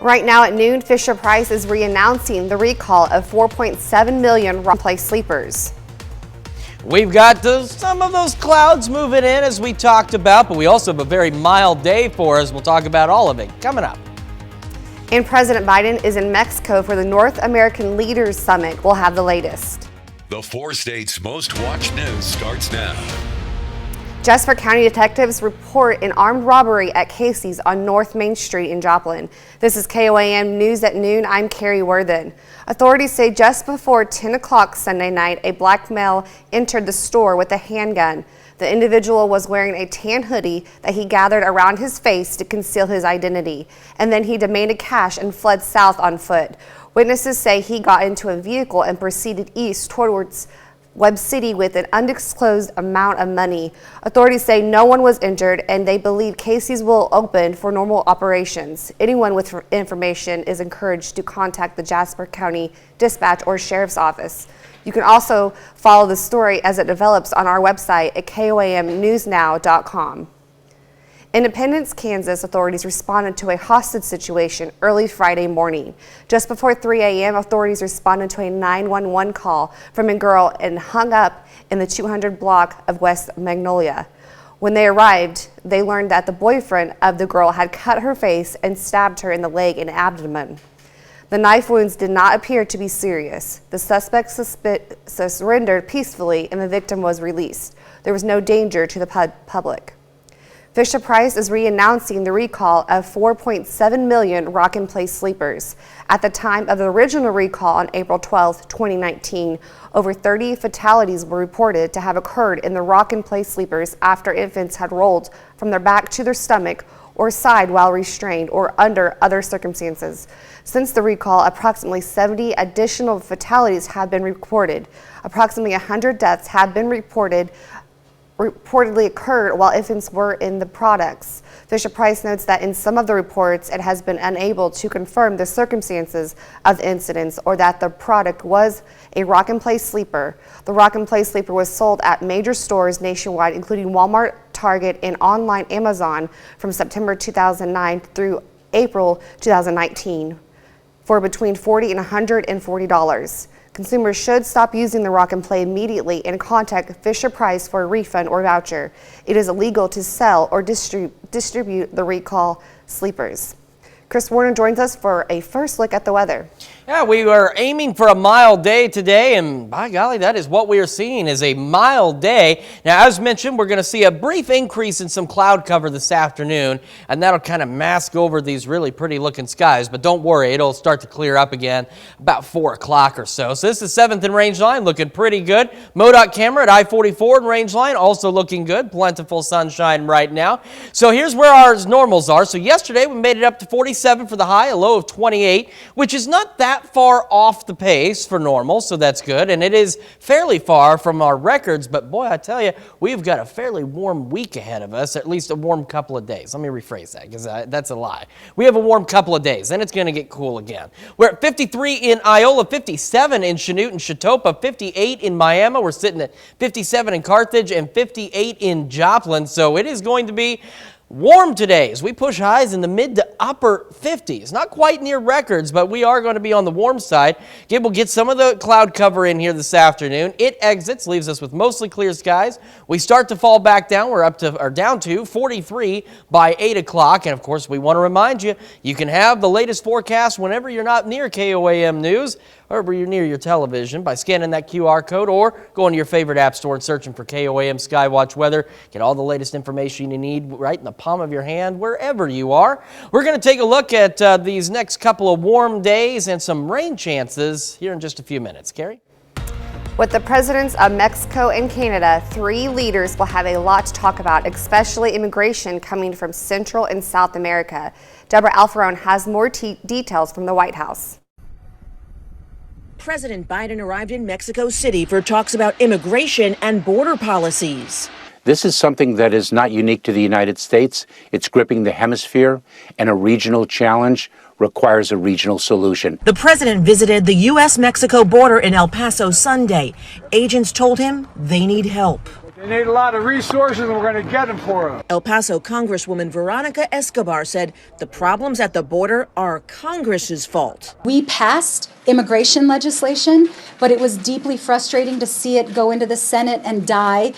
Right now at noon, Fisher-Price is re-announcing the recall of 4.7 million rock-and-place sleepers. We've got some of those clouds moving in as we talked about, but we also have a very mild day for us. We'll talk about all of it coming up. And President Biden is in Mexico for the North American Leaders Summit. We'll have the latest. The 4 states' most watched news starts now. Jasper County detectives report an armed robbery at Casey's on North Main Street in Joplin. This is KOAM News at Noon. I'm Carrie Worthen. Authorities say just before 10 o'clock Sunday night, a black male entered the store with a handgun. The individual was wearing a tan hoodie that he gathered around his face to conceal his identity, and then he demanded cash and fled south on foot. Witnesses say he got into a vehicle and proceeded east towards Webb City with an undisclosed amount of money. Authorities say no one was injured and they believe Casey's will open for normal operations. Anyone with information is encouraged to contact the Jasper County Dispatch or Sheriff's Office. You can also follow the story as it develops on our website at KOAMnewsnow.com. Independence, Kansas authorities responded to a hostage situation early Friday morning. Just before 3 a.m., authorities responded to a 911 call from a girl and hung up in the 200 block of West Magnolia. When they arrived, they learned that the boyfriend of the girl had cut her face and stabbed her in the leg and abdomen. The knife wounds did not appear to be serious. The suspect surrendered peacefully and the victim was released. There was no danger to the public. Fisher-Price is re-announcing the recall of 4.7 million rock-and-place sleepers. At the time of the original recall on April 12, 2019, over 30 fatalities were reported to have occurred in the rock-and-place sleepers after infants had rolled from their back to their stomach or side while restrained or under other circumstances. Since the recall, approximately 70 additional fatalities have been reported. Approximately 100 deaths have been reportedly occurred while infants were in the products. Fisher-Price notes that in some of the reports, it has been unable to confirm the circumstances of the incidents or that the product was a rock-and-place sleeper. The rock-and-place sleeper was sold at major stores nationwide, including Walmart, Target, and online Amazon from September 2009 through April 2019 for between $40 and $140. Consumers should stop using the Rock and Play immediately and contact Fisher-Price for a refund or voucher. It is illegal to sell or distribute the recall sleepers. Chris Warner joins us for a first look at the weather. Yeah, we are aiming for a mild day today, and by golly, that is what we are seeing is a mild day. Now, as mentioned, we're going to see a brief increase in some cloud cover this afternoon, and that'll kind of mask over these really pretty looking skies. But don't worry, it'll start to clear up again about 4 o'clock or so. So this is 7th and Rangeline, looking pretty good. MoDOT camera at I-44 and Rangeline, also looking good. Plentiful sunshine right now. So here's where our normals are. So yesterday, we made it up to 47 for the high, a low of 28, which is not that far off the pace for normal, so that's good. And it is fairly far from our records, but boy, I tell you, we've got a fairly warm week ahead of us, at least a warm couple of days. Let me rephrase that, because that's a lie. We have a warm couple of days, then it's going to get cool again. We're at 53 in Iola, 57 in Chanute and Chatopa, 58 in Miami. We're sitting at 57 in Carthage and 58 in Joplin, so it is going to be warm today as we push highs in the mid to upper 50s. Not quite near records, but we are going to be on the warm side. We'll get some of the cloud cover in here this afternoon. It exits, leaves us with mostly clear skies. We start to fall back down. We're down to 43 by 8 o'clock. And of course, we want to remind you, you can have the latest forecast whenever you're not near KOAM News, or you're near your television by scanning that QR code or going to your favorite app store and searching for KOAM Skywatch Weather. Get all the latest information you need right in the palm of your hand, wherever you are. We're going to take a look at these next couple of warm days and some rain chances here in just a few minutes. Carrie? With the presidents of Mexico and Canada, 3 leaders will have a lot to talk about, especially immigration coming from Central and South America. Deborah Alfarone has more details from the White House. President Biden arrived in Mexico City for talks about immigration and border policies. This is something that is not unique to the United States. It's gripping the hemisphere, and a regional challenge requires a regional solution. The president visited the U.S.-Mexico border in El Paso Sunday. Agents told him they need help. They need a lot of resources, and we're going to get them for them. El Paso Congresswoman Veronica Escobar said the problems at the border are Congress's fault. We passed immigration legislation, but it was deeply frustrating to see it go into the Senate and die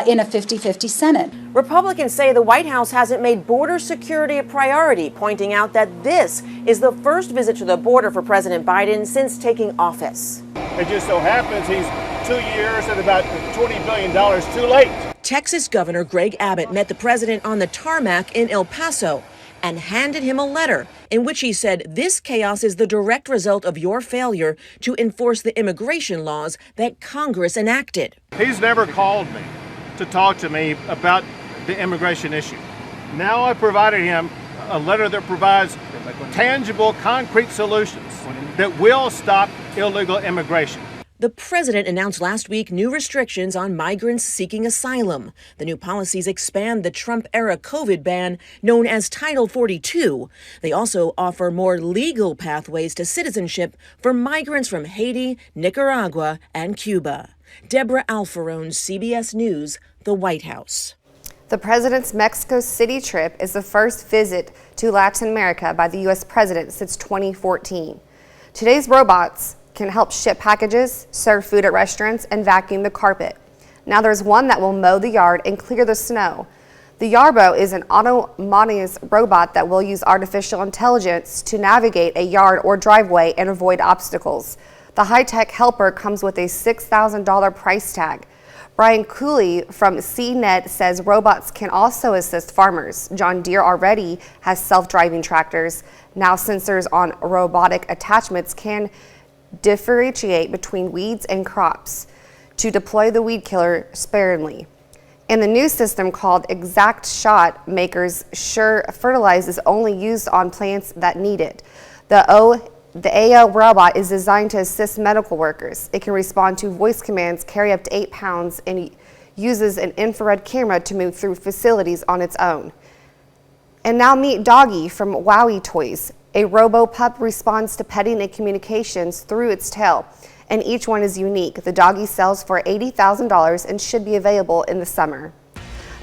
in a 50-50 Senate. Republicans say the White House hasn't made border security a priority, pointing out that this is the first visit to the border for President Biden since taking office. It just so happens he's 2 years and about $20 billion too late. Texas Governor Greg Abbott met the president on the tarmac in El Paso and handed him a letter in which he said this chaos is the direct result of your failure to enforce the immigration laws that Congress enacted. He's never called me to talk to me about the immigration issue. Now I provided him a letter that provides tangible, concrete solutions that will stop illegal immigration. The president announced last week new restrictions on migrants seeking asylum. The new policies expand the Trump-era COVID ban known as Title 42. They also offer more legal pathways to citizenship for migrants from Haiti, Nicaragua, and Cuba. Deborah Alfarone, CBS News, the White House. The president's Mexico City trip is the first visit to Latin America by the U.S. president since 2014. Today's robots can help ship packages, serve food at restaurants, and vacuum the carpet. Now there's one that will mow the yard and clear the snow. The Yarbo is an autonomous robot that will use artificial intelligence to navigate a yard or driveway and avoid obstacles. The high-tech helper comes with a $6,000 price tag. Brian Cooley from CNET says robots can also assist farmers. John Deere already has self-driving tractors. Now sensors on robotic attachments can differentiate between weeds and crops to deploy the weed killer sparingly. And the new system called Exact Shot Maker's Sure Fertilize is only used on plants that need it. The AO robot is designed to assist medical workers. It can respond to voice commands, carry up to 8 pounds, and uses an infrared camera to move through facilities on its own. And now meet Doggy from Wowie Toys. A robo-pup responds to petting and communications through its tail, and each one is unique. The Doggy sells for $80,000 and should be available in the summer.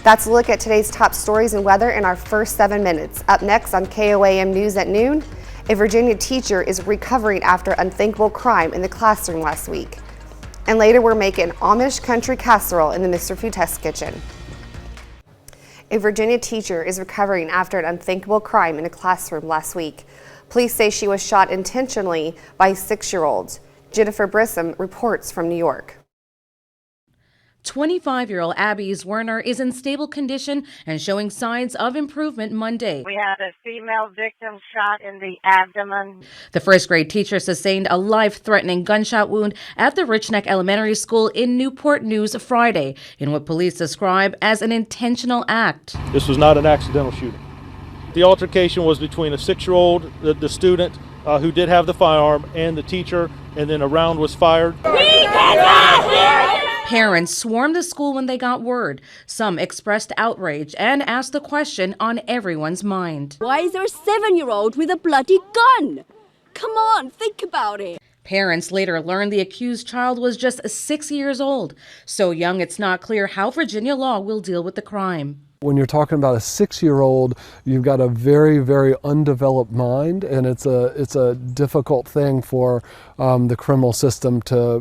That's a look at today's top stories and weather in our first 7 minutes. Up next on KOAM News at noon, a Virginia teacher is recovering after unthinkable crime in the classroom last week. And later we're making Amish country casserole in the Mr. Food Test kitchen. A Virginia teacher is recovering after an unthinkable crime in a classroom last week. Police say she was shot intentionally by a 6-year-old. Jennifer Brissom reports from New York. 25-year-old Abby Werner is in stable condition and showing signs of improvement Monday. We had a female victim shot in the abdomen. The first-grade teacher sustained a life-threatening gunshot wound at the Rich Neck Elementary School in Newport News Friday in what police describe as an intentional act. This was not an accidental shooting. The altercation was between a 6-year-old, the student who did have the firearm, and the teacher, and then a round was fired. We cannot hear it! Parents swarmed the school when they got word. Some expressed outrage and asked the question on everyone's mind. Why is there a 7-year-old with a bloody gun? Come on, think about it. Parents later learned the accused child was just 6 years old. So young it's not clear how Virginia law will deal with the crime. When you're talking about a 6-year-old, you've got a very, very undeveloped mind, and it's a difficult thing for the criminal system to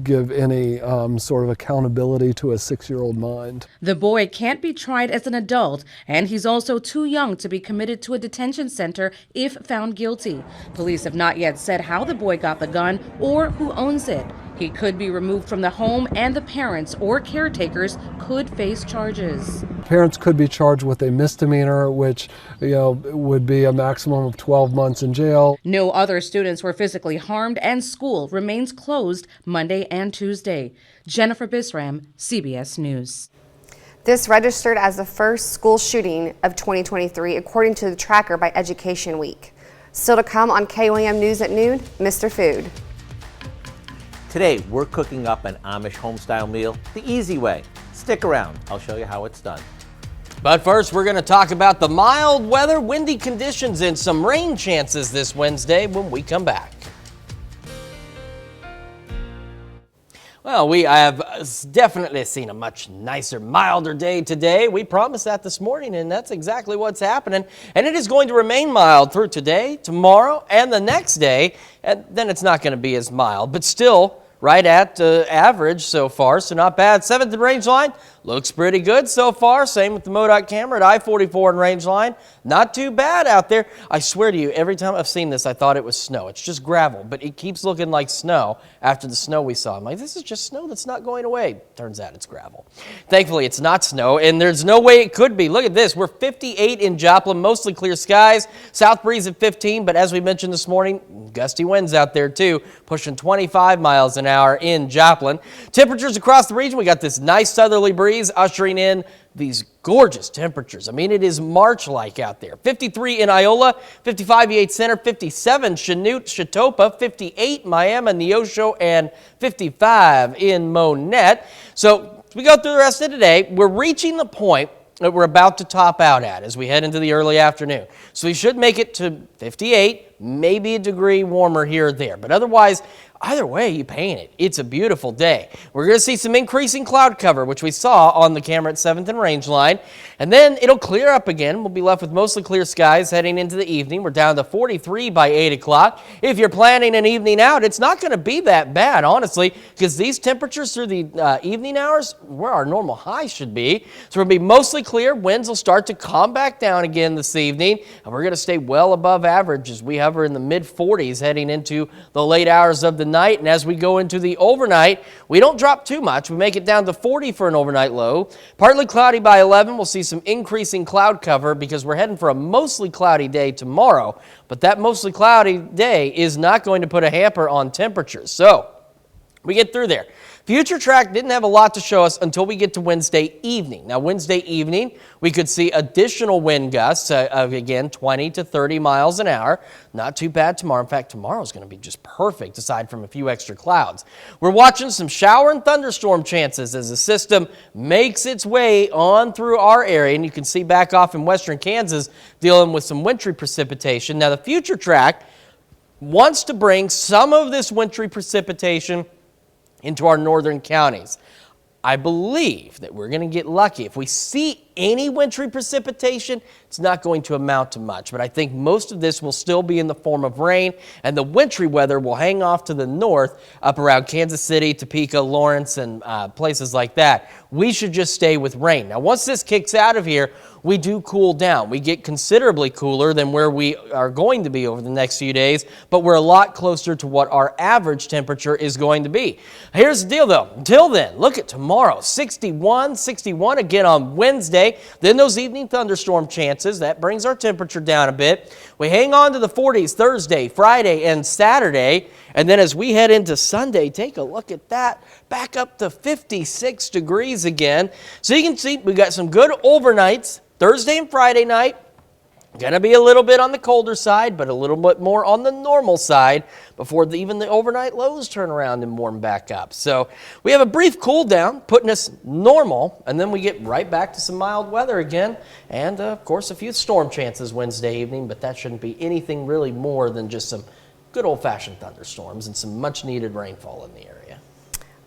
give any sort of accountability to a 6-year-old mind. The boy can't be tried as an adult, and he's also too young to be committed to a detention center if found guilty. Police have not yet said how the boy got the gun or who owns it. He could be removed from the home, and the parents or caretakers could face charges. Parents could be charged with a misdemeanor, which would be a maximum of 12 months in jail. No other students were physically harmed, and school remains closed Monday and Tuesday. Jennifer Bisram, CBS News. This registered as the first school shooting of 2023, according to the tracker by Education Week. Still to come on KOAM News at noon, Mr. Food. Today, we're cooking up an Amish home-style meal the easy way. Stick around. I'll show you how it's done. But first, we're going to talk about the mild weather, windy conditions, and some rain chances this Wednesday when we come back. Well, Well, we have definitely seen a much nicer, milder day today. We promised that this morning, and that's exactly what's happening. And it is going to remain mild through today, tomorrow, and the next day. And then it's not going to be as mild, but still right at average so far, so not bad. 7th and Rangeline looks pretty good so far. Same with the MoDOT camera at I-44 and Rangeline. Not too bad out there. I swear to you, every time I've seen this, I thought it was snow. It's just gravel, but it keeps looking like snow after the snow we saw. I'm like, this is just snow that's not going away. Turns out it's gravel. Thankfully, it's not snow, and there's no way it could be. Look at this. We're 58 in Joplin, mostly clear skies. South breeze at 15, but as we mentioned this morning, gusty winds out there too, pushing 25 miles an hour in Joplin. Temperatures across the region, we got this nice southerly breeze ushering in these gorgeous temperatures. I mean, it is March-like out there. 53 in Iola, 55 Yates Center, 57 Chanute, Chatopa, 58 Miami, Neosho, and 55 in Monette. So as we go through the rest of today, we're reaching the point that we're about to top out at as we head into the early afternoon. So we should make it to 58, maybe a degree warmer here or there. But otherwise, either way you paint it, it's a beautiful day. We're going to see some increasing cloud cover, which we saw on the camera at 7th and Rangeline. And then it'll clear up again. We'll be left with mostly clear skies heading into the evening. We're down to 43 by 8 o'clock. If you're planning an evening out, it's not going to be that bad, honestly, because these temperatures through the evening hours, where our normal high should be. So it'll be mostly clear. Winds will start to calm back down again this evening. And we're going to stay well above average as we hover in the mid-40s heading into the late hours of the night. And as we go into the overnight, we don't drop too much. We make it down to 40 for an overnight low. Partly cloudy by 11. We'll see some increasing cloud cover because we're heading for a mostly cloudy day tomorrow. But that mostly cloudy day is not going to put a hamper on temperatures. So we get through there. Future track didn't have a lot to show us until we get to Wednesday evening. Now, Wednesday evening, we could see additional wind gusts of, again, 20 to 30 miles an hour. Not too bad tomorrow. In fact, tomorrow is going to be just perfect, aside from a few extra clouds. We're watching some shower and thunderstorm chances as the system makes its way on through our area. And you can see back off in western Kansas dealing with some wintry precipitation. Now, the future track wants to bring some of this wintry precipitation into our northern counties. I believe that we're going to get lucky. If we see any wintry precipitation, it's not going to amount to much. But I think most of this will still be in the form of rain, and the wintry weather will hang off to the north up around Kansas City, Topeka, Lawrence, and places like that. We should just stay with rain. Now, once this kicks out of here, we do cool down. We get considerably cooler than where we are going to be over the next few days, but we're a lot closer to what our average temperature is going to be. Here's the deal, though. Until then, look at tomorrow, 61 again on Wednesday. Then those evening thunderstorm chances, that brings our temperature down a bit. We hang on to the 40s Thursday, Friday, and Saturday. And then as we head into Sunday, take a look at that, back up to 56 degrees again. So you can see we've got some good overnights. Thursday and Friday night, going to be a little bit on the colder side, but a little bit more on the normal side before even the overnight lows turn around and warm back up. So we have a brief cool down, putting us normal, and then we get right back to some mild weather again. And, of course, a few storm chances Wednesday evening, but that shouldn't be anything really more than just some good old-fashioned thunderstorms and some much-needed rainfall in the area.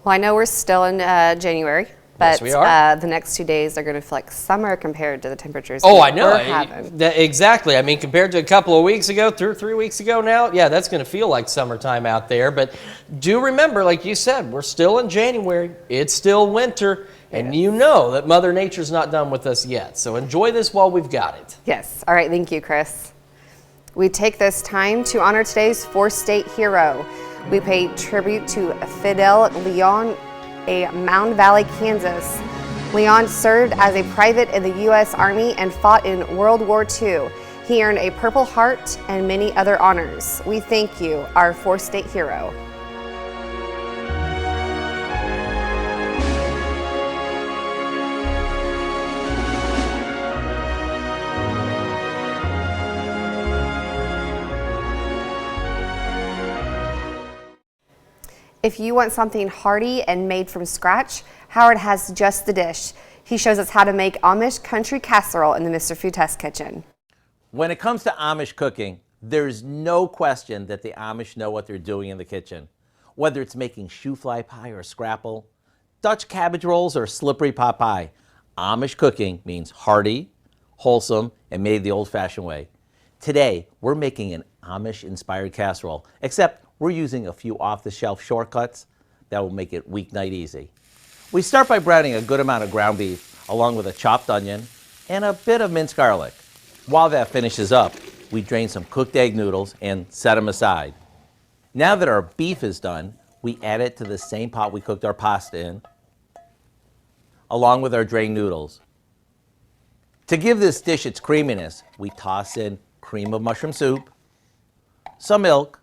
Well, I know we're still in January. But Yes, we are. The next 2 days are going to feel like summer compared to the temperatures Oh, we I know. were having. Exactly. I mean, compared to a couple of weeks ago, 2 or 3 weeks ago now, yeah, that's going to feel like summertime out there. But do remember, like you said, we're still in January. It's still winter. And you know that Mother Nature's not done with us yet. So enjoy this while we've got it. Yes. All right. Thank you, Chris. We take this time to honor today's four-state hero. We pay tribute to Fidel Leon, a Mound Valley, Kansas. Leon served as a private in the U.S. Army and fought in World War II. He earned a Purple Heart and many other honors. We thank you, our four-state hero. If you want something hearty and made from scratch, Howard has just the dish. He shows us how to make Amish country casserole in the Mr. Food Test kitchen. When it comes to Amish cooking, there's no question that the Amish know what they're doing in the kitchen. Whether it's making shoe fly pie or scrapple, Dutch cabbage rolls or slippery pot pie, Amish cooking means hearty, wholesome, and made the old-fashioned way. Today, we're making an Amish-inspired casserole, except we're using a few off-the-shelf shortcuts that will make it weeknight easy. We start by browning a good amount of ground beef, along with a chopped onion and a bit of minced garlic. While that finishes up, we drain some cooked egg noodles and set them aside. Now that our beef is done, we add it to the same pot we cooked our pasta in, along with our drained noodles. To give this dish its creaminess, we toss in cream of mushroom soup, some milk,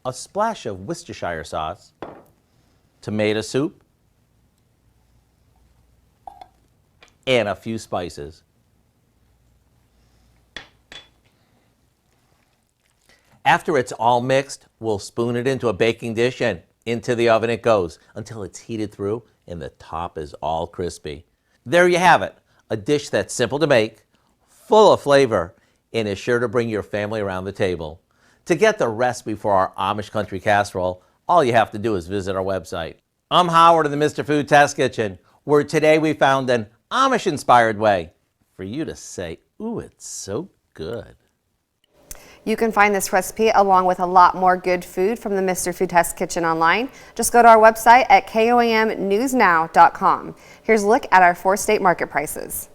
a splash of Worcestershire sauce, tomato soup, and a few spices. After it's all mixed, we'll spoon it into a baking dish and into the oven it goes until it's heated through and the top is all crispy. There you have it, a dish that's simple to make, full of flavor, and is sure to bring your family around the table. To get the recipe for our Amish country casserole, all you have to do is visit our website. I'm Howard of the Mr. Food Test Kitchen, where today we found an Amish-inspired way for you to say, ooh, it's so good. You can find this recipe along with a lot more good food from the Mr. Food Test Kitchen online. Just go to our website at KOAMnewsnow.com. Here's a look at our 4-state market prices.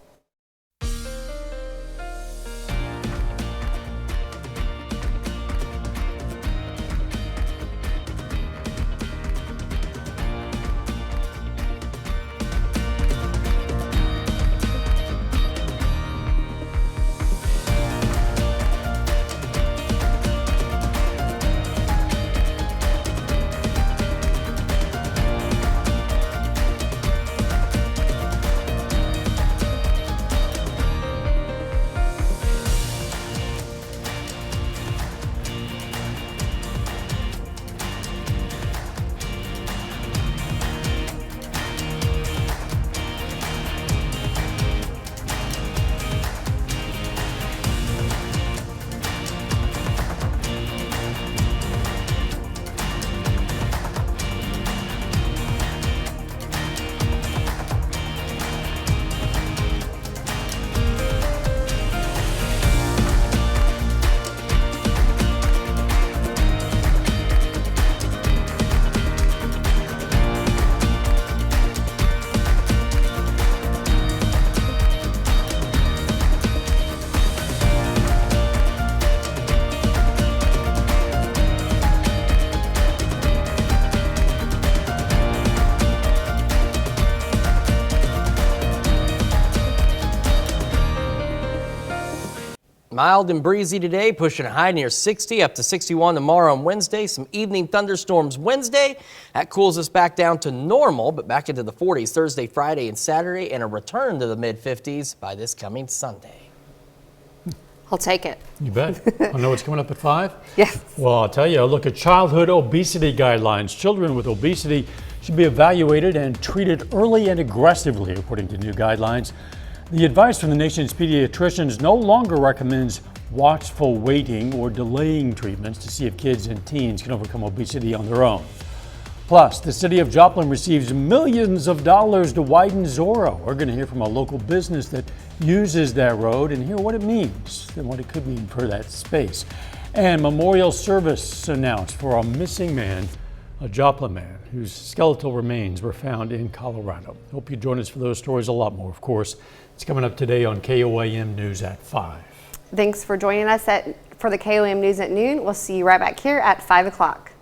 Mild and breezy today, pushing a high near 60, up to 61 tomorrow on Wednesday. Some evening thunderstorms Wednesday. That cools us back down to normal, but back into the 40s Thursday, Friday, and Saturday, and a return to the mid-50s by this coming Sunday. I'll take it. You bet. I know what's coming up at 5? Yes. Well, I'll tell you, a look at childhood obesity guidelines. Children with obesity should be evaluated and treated early and aggressively, according to new guidelines. The advice from the nation's pediatricians no longer recommends watchful waiting or delaying treatments to see if kids and teens can overcome obesity on their own. Plus, the city of Joplin receives millions of dollars to widen Zorro. We're going to hear from a local business that uses that road and hear what it means and what it could mean for that space. And memorial service announced for a missing man, a Joplin man whose skeletal remains were found in Colorado. Hope you join us for those stories, a lot more, of course. It's coming up today on KOAM News at 5. Thanks for joining us for the KOAM News at noon. We'll see you right back here at 5 o'clock.